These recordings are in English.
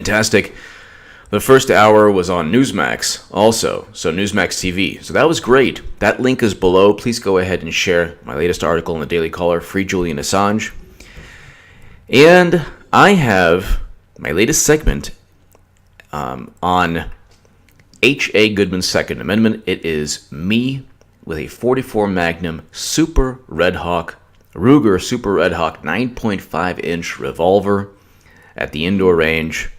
fantastic. The first hour was on Newsmax also, so Newsmax TV. So that was great. That link is below. Please go ahead and share my latest article in the Daily Caller, Free Julian Assange. And I have my latest segment on H.A. Goodman's Second Amendment. It is me with a 44 Magnum Super Red Hawk, Ruger Super Red Hawk 9.5-inch revolver at the indoor range.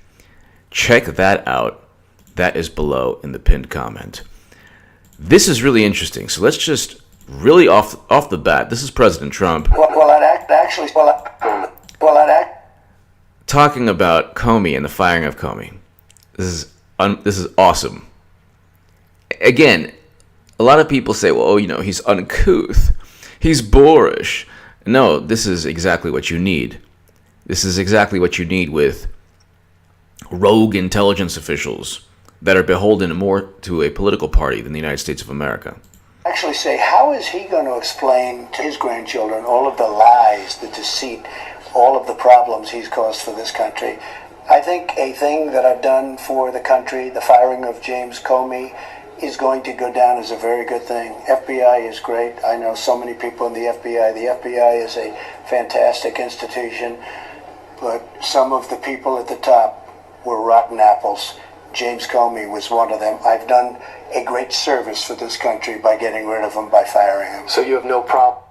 Check that out. That is below in the pinned comment. This is really interesting. So let's just really off the bat. This is President Trump. Talking about Comey and the firing of Comey. This is awesome. Again, a lot of people say, well, he's uncouth. He's boorish. No, this is exactly what you need. This is exactly what you need with rogue intelligence officials that are beholden more to a political party than the United States of America. Actually say, how is he going to explain to his grandchildren all of the lies, the deceit, all of the problems he's caused for this country? I think a thing that I've done for the country, the firing of James Comey, is going to go down as a very good thing. FBI is great. I know so many people in the FBI. The FBI is a fantastic institution, but some of the people at the top were rotten apples. James Comey was one of them. I've done a great service for this country by getting rid of him, by firing him. So you have no problem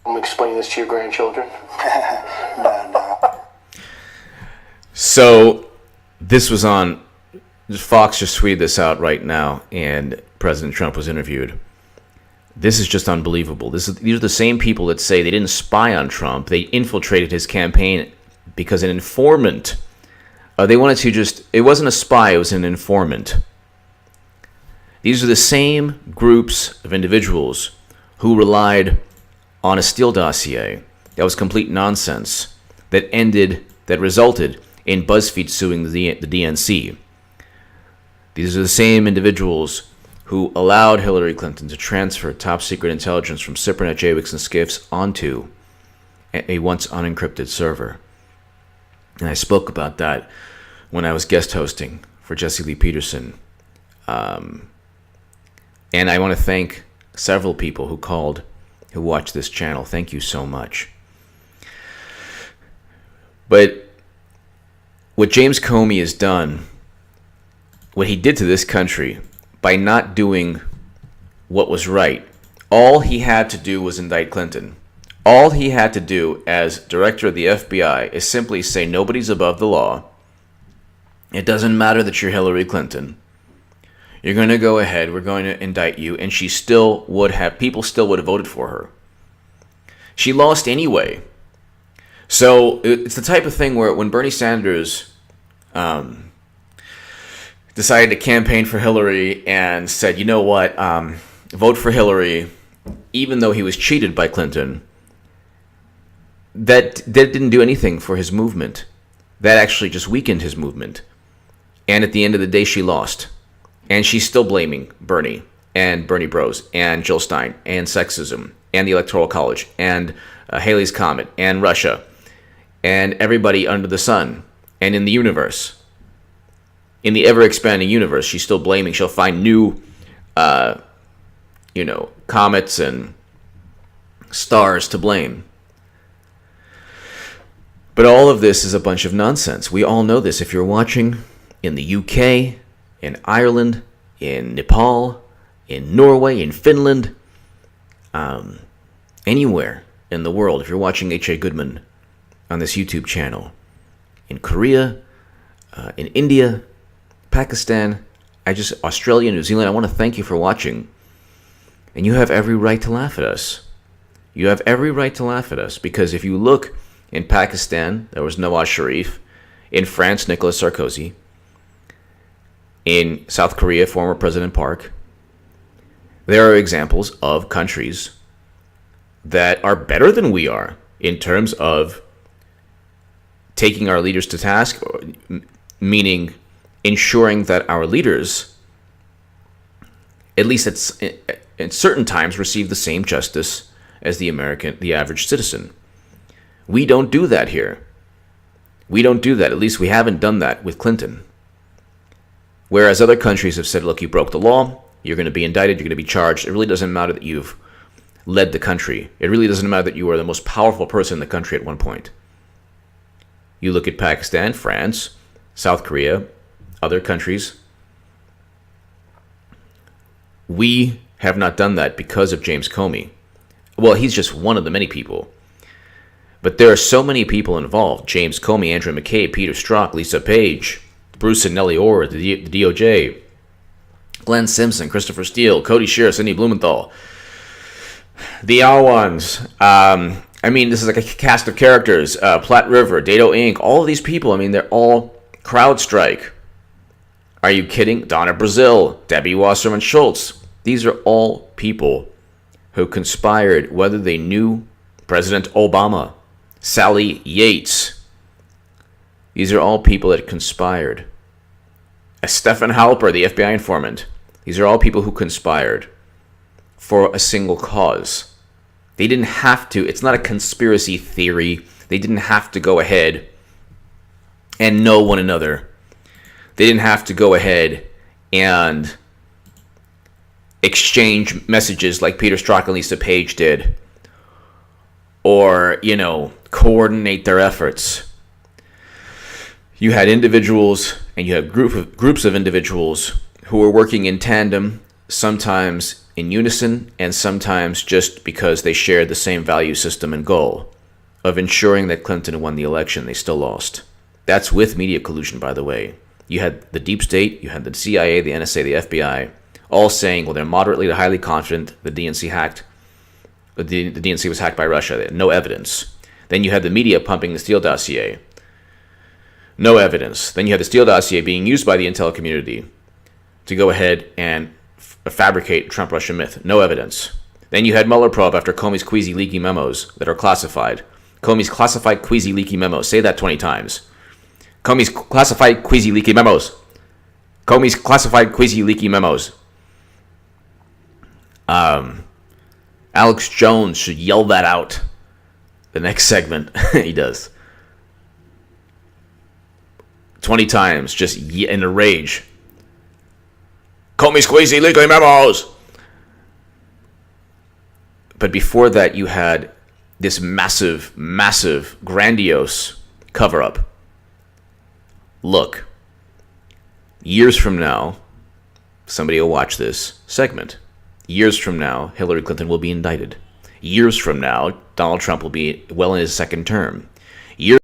explaining this to your grandchildren? No. So this was on, Fox just tweeted this out right now, and President Trump was interviewed. This is just unbelievable. These are the same people that say they didn't spy on Trump. They infiltrated his campaign because an informant, they wanted to it wasn't a spy, it was an informant. These are the same groups of individuals who relied on a Steele dossier that was complete nonsense, that resulted in BuzzFeed suing the DNC. These are the same individuals who allowed Hillary Clinton to transfer top secret intelligence from SIPRNet, JWICs, and SCIFs onto a once unencrypted server. And I spoke about that when I was guest hosting for Jesse Lee Peterson. And I want to thank several people who watch this channel. Thank you so much. But what James Comey has done, what he did to this country by not doing what was right, all he had to do was indict Clinton. All he had to do as director of the FBI is simply say nobody's above the law. It doesn't matter that you're Hillary Clinton. You're going to go ahead, we're going to indict you, and people still would have voted for her. She lost anyway. So it's the type of thing where when Bernie Sanders decided to campaign for Hillary and said, you know what, vote for Hillary, even though he was cheated by Clinton, that didn't do anything for his movement. That actually just weakened his movement. And at the end of the day, she lost. And she's still blaming Bernie and Bernie Bros and Jill Stein and sexism and the Electoral College and Haley's Comet and Russia and everybody under the sun and in the universe. In the ever-expanding universe, she's still blaming. She'll find new, comets and stars to blame. But all of this is a bunch of nonsense. We all know this. If you're watching in the UK, in Ireland, in Nepal, in Norway, in Finland, anywhere in the world, if you're watching H.A. Goodman on this YouTube channel, in Korea, in India, Pakistan, Australia, New Zealand, I want to thank you for watching. And you have every right to laugh at us. You have every right to laugh at us, because if you look in Pakistan, there was Nawaz Sharif. In France, Nicolas Sarkozy. In South Korea, former President Park. There are examples of countries that are better than we are in terms of taking our leaders to task, meaning ensuring that our leaders, at least at certain times, receive the same justice as the average citizen. We don't do that here. We don't do that. At least we haven't done that with Clinton. Whereas other countries have said, look, you broke the law, you're going to be indicted, you're going to be charged. It really doesn't matter that you've led the country. It really doesn't matter that you were the most powerful person in the country at one point. You look at Pakistan, France, South Korea, other countries. We have not done that because of James Comey. Well, he's just one of the many people. But there are so many people involved. James Comey, Andrew McCabe, Peter Strzok, Lisa Page, Bruce and Nellie Orr, the DOJ, Glenn Simpson, Christopher Steele, Cody Shearer, Sidney Blumenthal, the R1s. I mean, this is like a cast of characters. Platte River, Dato Inc., all of these people, I mean, they're all CrowdStrike. Are you kidding? Donna Brazil, Debbie Wasserman Schultz. These are all people who conspired, whether they knew President Obama, Sally Yates. These are all people that conspired. Stephen Halper, the FBI informant. These are all people who conspired for a single cause. They didn't have to. It's not a conspiracy theory. They didn't have to go ahead and know one another. They didn't have to go ahead and exchange messages like Peter Strzok and Lisa Page did. Or, coordinate their efforts. You had individuals and you had groups of individuals who were working in tandem, sometimes in unison and sometimes just because they shared the same value system and goal of ensuring that Clinton won the election. They still lost. That's with media collusion, by the way. You had the deep state, you had the CIA, the NSA, the FBI, all saying, well, they're moderately to highly confident the DNC was hacked by Russia. They had no evidence. Then you had the media pumping the Steele dossier. No evidence. Then you had the Steele dossier being used by the intel community to go ahead and fabricate Trump-Russia myth. No evidence. Then you had Mueller probe after Comey's queasy leaky memos that are classified. Comey's classified queasy leaky memos. Say that 20 times. Comey's classified queasy leaky memos. Comey's classified queasy leaky memos. Alex Jones should yell that out. The next segment, he does. 20 times, just in a rage. Comey's queasy leaky memos. But before that, you had this massive, grandiose cover-up. Look, years from now, somebody will watch this segment. Years from now, Hillary Clinton will be indicted. Years from now, Donald Trump will be well in his second term. Years,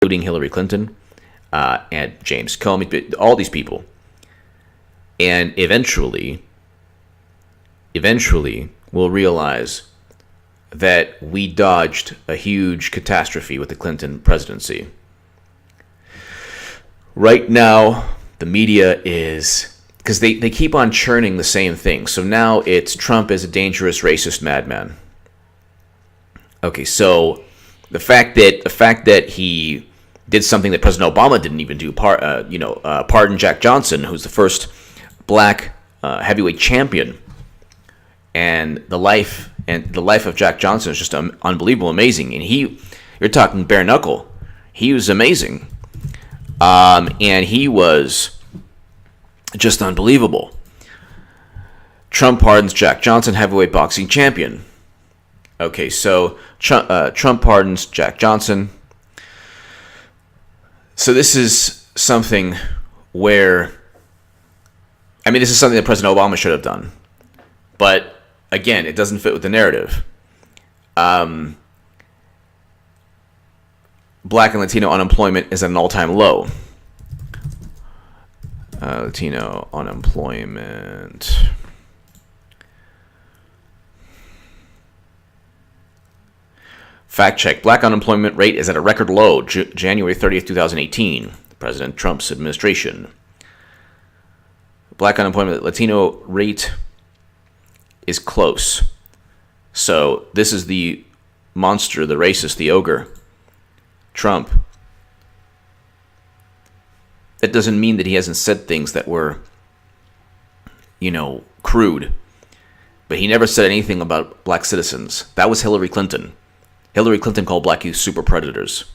including Hillary Clinton and James Comey, all these people. And eventually, we'll realize that we dodged a huge catastrophe with the Clinton presidency. Right now, the media is, because they keep on churning the same thing. So now it's Trump is a dangerous racist madman. Okay, so the fact that he did something that President Obama didn't even do, pardon Jack Johnson, who's the first black heavyweight champion, and the life of Jack Johnson is just unbelievable, amazing. And you're talking bare knuckle. He was amazing. And he was just unbelievable. Trump pardons Jack Johnson, heavyweight boxing champion. Okay, so Trump pardons Jack Johnson. So this is something where, this is something that President Obama should have done. But again, it doesn't fit with the narrative. Black and Latino unemployment is at an all-time low. Latino unemployment. Fact check. Black unemployment rate is at a record low, January 30th, 2018. President Trump's administration. Black unemployment, Latino rate is close. So this is the monster, the racist, the ogre, Trump. That doesn't mean that he hasn't said things that were, crude. But he never said anything about black citizens. That was Hillary Clinton. Hillary Clinton called black youth super predators.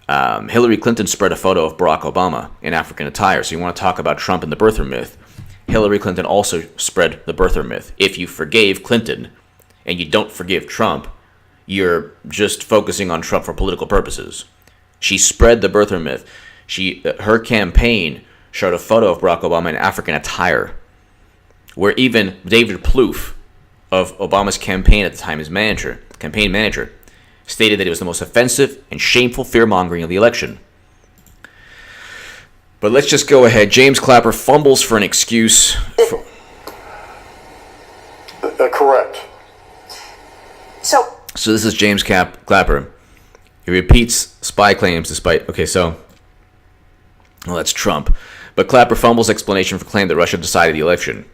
Hillary Clinton spread a photo of Barack Obama in African attire. So you want to talk about Trump and the birther myth. Hillary Clinton also spread the birther myth. If you forgave Clinton and you don't forgive Trump, you're just focusing on Trump for political purposes. She spread the birther myth. Her campaign showed a photo of Barack Obama in African attire, where even David Plouffe of Obama's campaign at the time, his campaign manager, stated that it was the most offensive and shameful fear-mongering of the election. But let's just go ahead. James Clapper fumbles for an excuse. Correct. So this is James Clapper. He repeats spy claims despite... Okay, so... Well, that's Trump. But Clapper fumbles explanation for claim that Russia decided the election.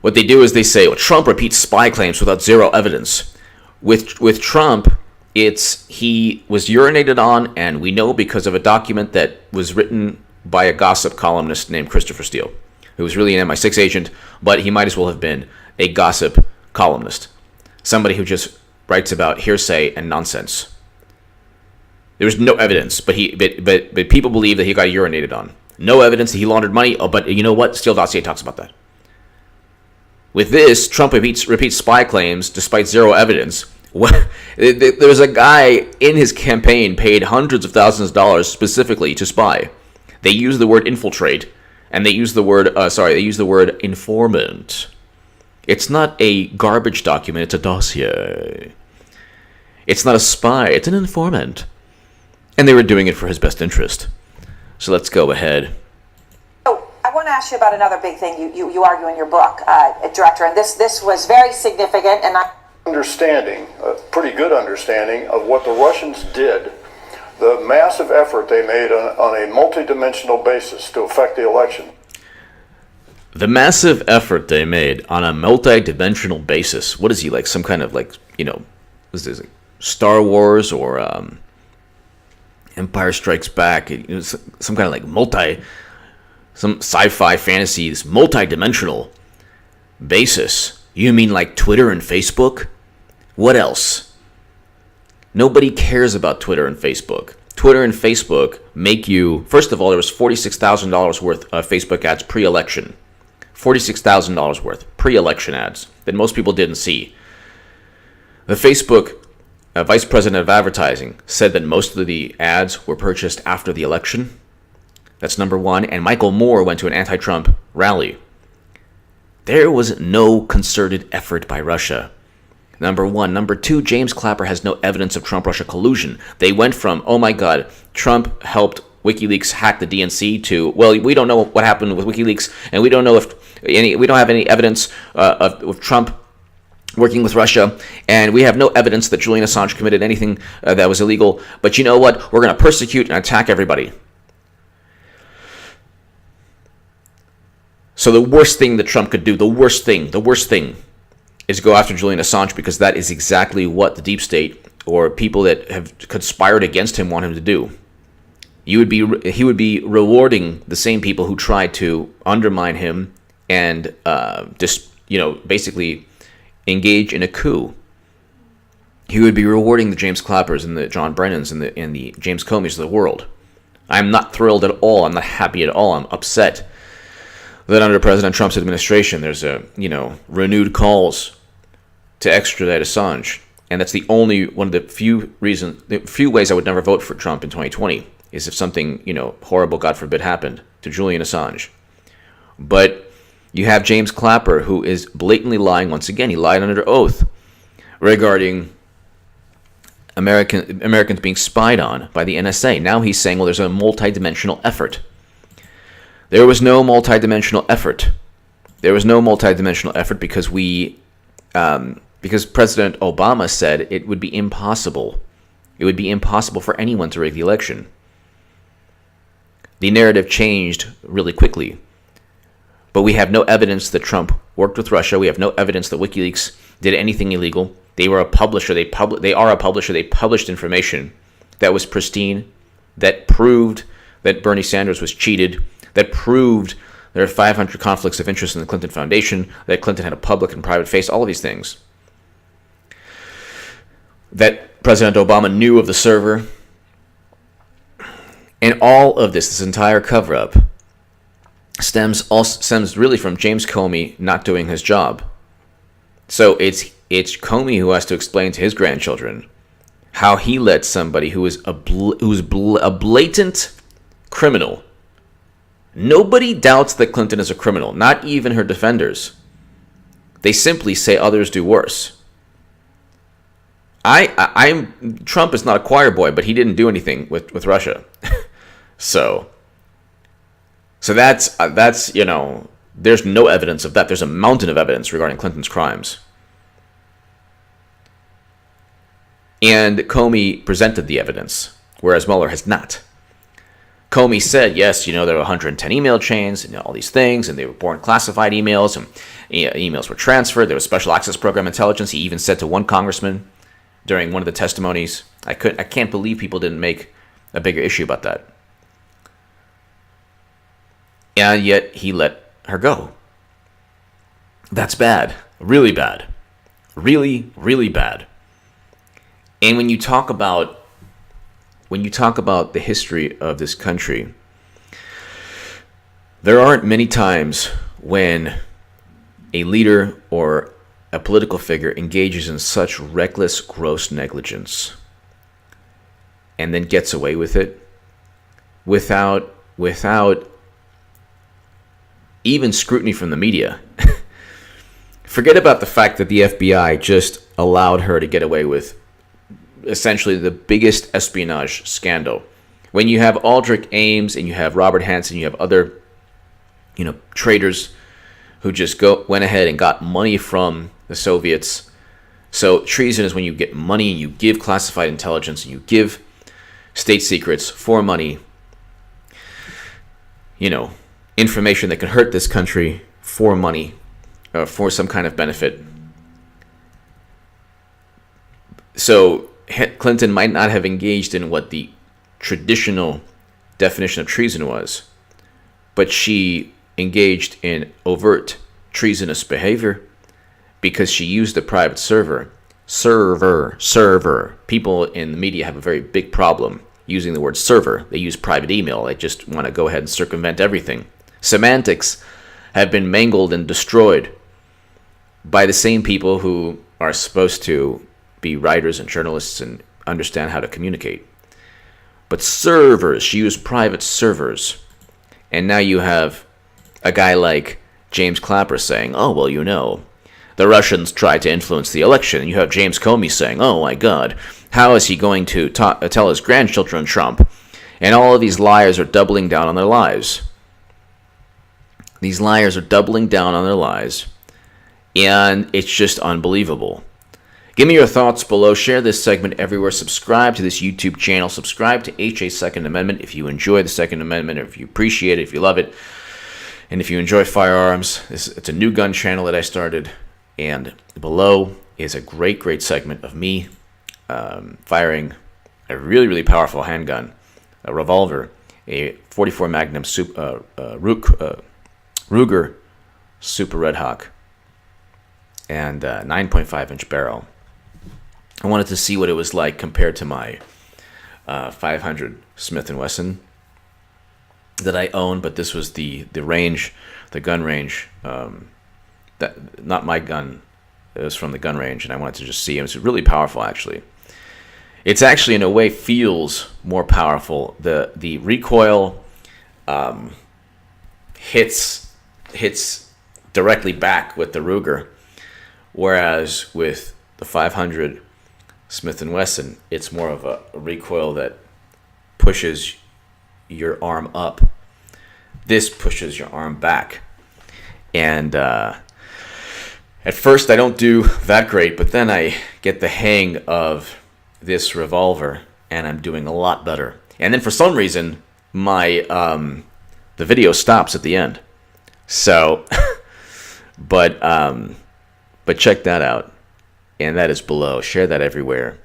What they do is they say, well, Trump repeats spy claims without zero evidence. With Trump, he was urinated on, and we know because of a document that was written by a gossip columnist named Christopher Steele, who was really an MI6 agent, but he might as well have been a gossip columnist. Somebody who just writes about hearsay and nonsense. There was no evidence, but people believe that he got urinated on. No evidence that he laundered money, but you know what? Steele dossier talks about that. With this, Trump repeats spy claims despite zero evidence. There's a guy in his campaign paid hundreds of thousands of dollars specifically to spy. They use the word infiltrate, and they use the word informant. It's not a garbage document, it's a dossier. It's not a spy, it's an informant. And they were doing it for his best interest. So let's go ahead. I want to ask you about another big thing you argue in your book, Director, and this was very significant, and a pretty good understanding of what the Russians did, the massive effort they made on a multidimensional basis to affect the election. The massive effort they made on a multi-dimensional basis. What is he, like some kind of was this like Star Wars or Empire Strikes Back? Some kind of like some sci-fi fantasy, this multi-dimensional basis. You mean like Twitter and Facebook? What else? Nobody cares about Twitter and Facebook. Twitter and Facebook make you... First of all, there was $46,000 worth of Facebook ads pre-election. $46,000 worth pre-election ads that most people didn't see. The Facebook vice president of advertising said that most of the ads were purchased after the election. That's number one. And Michael Moore went to an anti-Trump rally. There was no concerted effort by Russia. Number one. Number two, James Clapper has no evidence of Trump-Russia collusion. They went from, oh my God, Trump helped WikiLeaks hack the DNC to, well, we don't know what happened with WikiLeaks, and we don't know we don't have any evidence of Trump working with Russia, and we have no evidence that Julian Assange committed anything that was illegal. But you know what? We're going to persecute and attack everybody. So the worst thing that Trump could do, the worst thing, is go after Julian Assange, because that is exactly what the deep state or people that have conspired against him want him to do. He would be rewarding the same people who tried to undermine him and basically engage in a coup. He would be rewarding the James Clappers and the John Brennans and the James Comeys of the world. I'm not thrilled at all. I'm not happy at all. I'm upset that under President Trump's administration, there's renewed calls to extradite Assange, and that's the only one of the few ways I would never vote for Trump in 2020 is if something horrible, God forbid, happened to Julian Assange. But you have James Clapper, who is blatantly lying once again. He lied under oath regarding Americans being spied on by the NSA. Now he's saying, well, there's a multidimensional effort. There was no multidimensional effort. There was no multidimensional effort because President Obama said it would be impossible. It would be impossible for anyone to rig the election. The narrative changed really quickly. But we have no evidence that Trump worked with Russia. We have no evidence that WikiLeaks did anything illegal. They were a publisher. They are a publisher. They published information that was pristine, that proved that Bernie Sanders was cheated, that proved there are 500 conflicts of interest in the Clinton Foundation, that Clinton had a public and private face, all of these things. that President Obama knew of the server. And all of this entire cover-up, stems really from James Comey not doing his job. So it's Comey who has to explain to his grandchildren how he let somebody who is a blatant criminal. Nobody doubts that Clinton is a criminal, not even her defenders. They simply say others do worse. Trump is not a choir boy, but he didn't do anything with Russia. So that's there's no evidence of that. There's a mountain of evidence regarding Clinton's crimes. And Comey presented the evidence, whereas Mueller has not. Comey said, yes, there were 110 email chains and all these things, and they were born classified emails, and emails were transferred. There was special access program intelligence. He even said to one congressman during one of the testimonies, I can't believe people didn't make a bigger issue about that. And yet he let her go. That's bad. Really bad. Really, really bad. And when you talk about the history of this country, there aren't many times when a leader or a political figure engages in such reckless, gross negligence and then gets away with it without even scrutiny from the media. Forget about the fact that the FBI just allowed her to get away with essentially the biggest espionage scandal. When you have Aldrich Ames and you have Robert Hansen, you have other, traitors who just went ahead and got money from the Soviets. So treason is when you get money and you give classified intelligence and you give state secrets for money, information that can hurt this country for money, for some kind of benefit. So Clinton might not have engaged in what the traditional definition of treason was, but she engaged in overt treasonous behavior because she used a private server. People in the media have a very big problem using the word server. They use private email. They just want to go ahead and circumvent everything. Semantics have been mangled and destroyed by the same people who are supposed to be writers and journalists and understand how to communicate. But servers, she used private servers. And now you have a guy like James Clapper saying, oh, well, the Russians tried to influence the election. And you have James Comey saying, oh, my God, how is he going to tell his grandchildren Trump? And all of these liars are doubling down on their lies. These liars are doubling down on their lies. And it's just unbelievable. Give me your thoughts below. Share this segment everywhere. Subscribe to this YouTube channel. Subscribe to HA Second Amendment if you enjoy the Second Amendment, or if you appreciate it, if you love it. And if you enjoy firearms, it's a new gun channel that I started. And below is a great, great segment of me firing a really, really powerful handgun, a revolver, a 44 Magnum Ruger Super Red Hawk, and a 9.5-inch barrel. I wanted to see what it was like compared to my 500 Smith & Wesson that I own, but this was the range, the gun range. That not my gun. It was from the gun range, and I wanted to just see. It was really powerful, actually. It's actually, in a way, feels more powerful. The recoil hits directly back with the Ruger, whereas with the 500 Smith & Wesson, it's more of a recoil that pushes your arm up. This pushes your arm back. And at first I don't do that great, but then I get the hang of this revolver, and I'm doing a lot better. And then for some reason, the video stops at the end. So, but check that out. And that is below. Share that everywhere.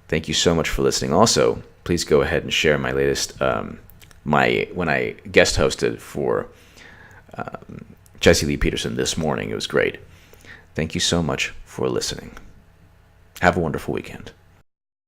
Thank you so much for listening. Also, please go ahead and share my latest, when I guest hosted for Jesse Lee Peterson this morning. It was great. Thank you so much for listening. Have a wonderful weekend.